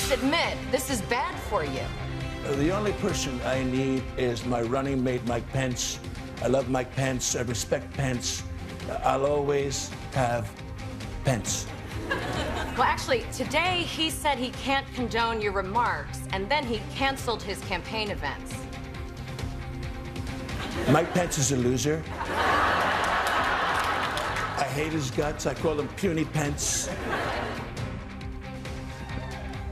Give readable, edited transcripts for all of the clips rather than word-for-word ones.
Just admit this is bad for you. The only person I need is my running mate, Mike Pence. I love Mike Pence. I respect Pence. I'll always have Pence. Well, actually, today he said he can't condone your remarks, and then he canceled his campaign events. Mike Pence is a loser. I hate his guts. I call him Puny Pence.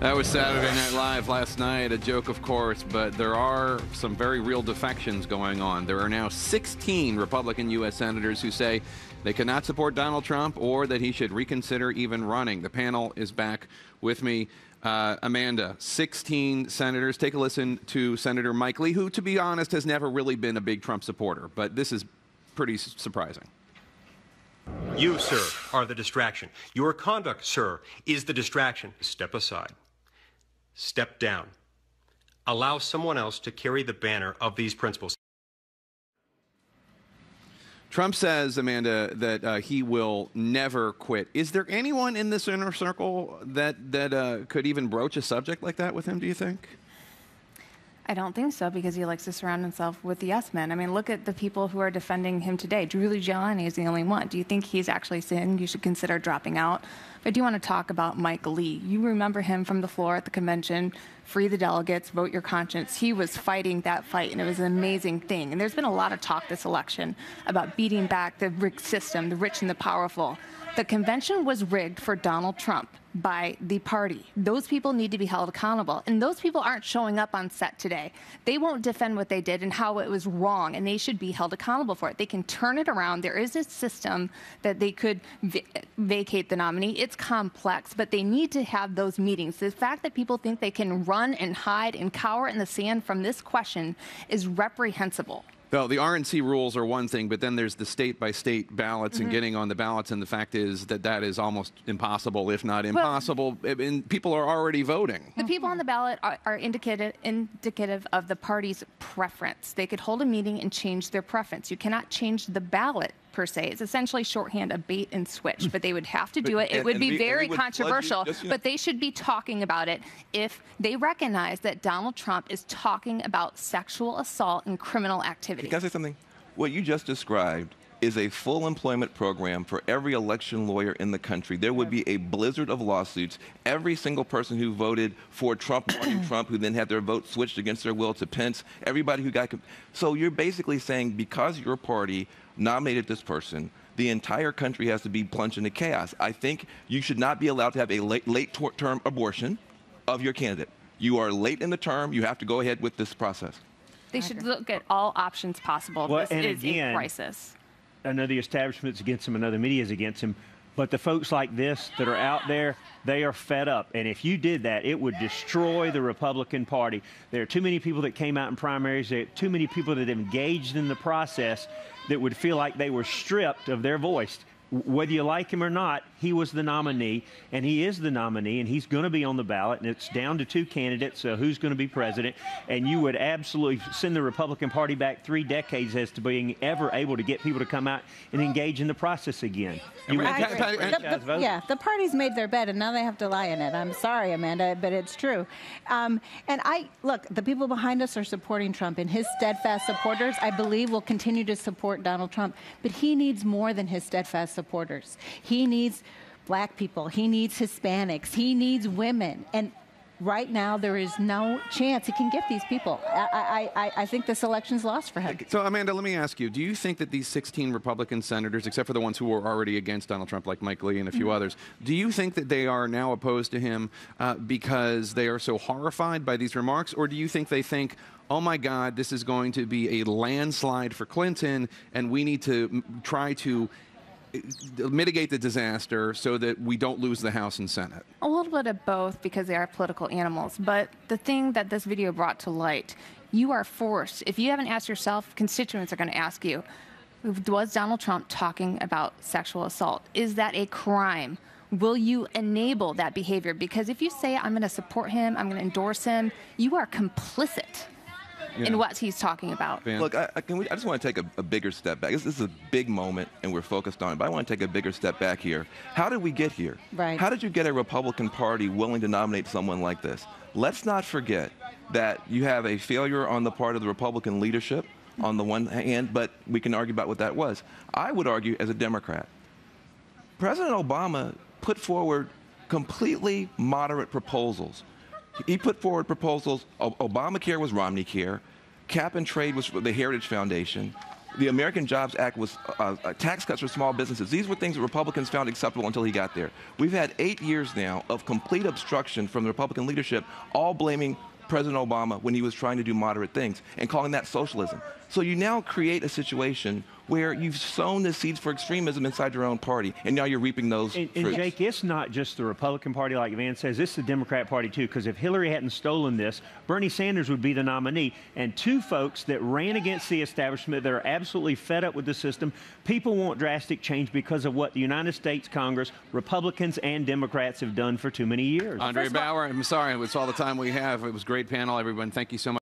That was Saturday Night Live last night. A joke, of course, but there are some very real defections going on. There are now 16 Republican U.S. senators who say they cannot support Donald Trump or that he should reconsider even running. The panel is back with me. Amanda, 16 senators. Take a listen to Senator Mike Lee, who, to be honest, has never really been a big Trump supporter, but this is pretty surprising. You, sir, are the distraction. Your conduct, sir, is the distraction. Step aside. Step down. Allow someone else to carry the banner of these principles. Trump says, Amanda, that he will never quit. Is there anyone in this inner circle that could even broach a subject like that with him, do you think? I don't think so, because he likes to surround himself with the yes men. I mean, look at the people who are defending him today. Rudy Giuliani is the only one. Do you think he's actually saying you should consider dropping out? I do want to talk about Mike Lee. You remember him from the floor at the convention, free the delegates, vote your conscience. He was fighting that fight, and it was an amazing thing. And there's been a lot of talk this election about beating back the rigged system, the rich and the powerful. The convention was rigged for Donald Trump by the party. Those people need to be held accountable. And those people aren't showing up on set today. They won't defend what they did and how it was wrong, and they should be held accountable for it. They can turn it around. There is a system that they could vacate the nominee. It's complex, but they need to have those meetings. The fact that people think they can run and hide and cower in the sand from this question is reprehensible. Well, the RNC rules are one thing, but then there's the state-by-state ballots and getting on the ballots, and the fact is that that is almost impossible, if not impossible, and people are already voting. The people on the ballot are indicative of the party's preference. They could hold a meeting and change their preference. You cannot change the ballot, per se. It's essentially shorthand, a bait and switch, but they would have to do it. It would be very controversial, but they should be talking about it if they recognize that Donald Trump is talking about sexual assault and criminal activity. Can I say something? What you just described is a full employment program for every election lawyer in the country. There would be a blizzard of lawsuits. Every single person who voted for Trump, wanting Trump, who then had their vote switched against their will to Pence, everybody who got... So you're basically saying because your party nominated this person, the entire country has to be plunged into chaos. I think you should not be allowed to have a late-term abortion of your candidate. You are late in the term. You have to go ahead with this process. They should look at all options possible. Well, this is a crisis. I know the establishment's against him, another media is against him, but the folks like this that are out there, they are fed up. And if you did that, it would destroy the Republican Party. There are too many people that came out in primaries. There are too many people that engaged in the process that would feel like they were stripped of their voice. Whether you like him or not, he was the nominee, and he is the nominee, and he's going to be on the ballot, and it's down to two candidates, so who's going to be president, and you would absolutely send the Republican Party back 3 decades as to being ever able to get people to come out and engage in the process again. The party's made their bed, and now they have to lie in it. I'm sorry, Amanda, but it's true. Look, the people behind us are supporting Trump, and his steadfast supporters, I believe, will continue to support Donald Trump, but he needs more than his steadfast supporters. He needs black people. He needs Hispanics. He needs women. And right now, there is no chance he can get these people. I think this election's lost for him. So, Amanda, let me ask you, do you think that these 16 Republican senators, except for the ones who were already against Donald Trump, like Mike Lee and a few others, do you think that they are now opposed to him because they are so horrified by these remarks, or do you think they think, oh my God, this is going to be a landslide for Clinton, and we need to try to mitigate the disaster so that we don't lose the House and Senate? A little bit of both, because they are political animals. But the thing that this video brought to light, you are forced, if you haven't asked yourself, constituents are going to ask you, was Donald Trump talking about sexual assault? Is that a crime? Will you enable that behavior? Because if you say, I'm going to support him, I'm going to endorse him, you are complicit. in what he's talking about. Look, I just want to take a bigger step back. This is a big moment, and we're focused on it, but I want to take a bigger step back here. How did we get here? Right. How did you get a Republican Party willing to nominate someone like this? Let's not forget that you have a failure on the part of the Republican leadership on the one hand, but we can argue about what that was. I would argue as a Democrat, President Obama put forward completely moderate proposals. He put forward proposals. Obamacare was Romney Care. Cap and trade was the Heritage Foundation. The American Jobs Act was tax cuts for small businesses. These were things that Republicans found acceptable until he got there. We've had 8 years now of complete obstruction from the Republican leadership, all blaming President Obama when he was trying to do moderate things and calling that socialism. So you now create a situation where you've sown the seeds for extremism inside your own party, and now you're reaping those fruits. And Jake, it's not just the Republican Party, like Van says. It's the Democrat Party, too, because if Hillary hadn't stolen this, Bernie Sanders would be the nominee. And two folks that ran against the establishment that are absolutely fed up with the system. People want drastic change because of what the United States Congress, Republicans and Democrats have done for too many years. Andre Bauer, I'm sorry, it's all the time we have. It was a great panel, everyone. Thank you so much.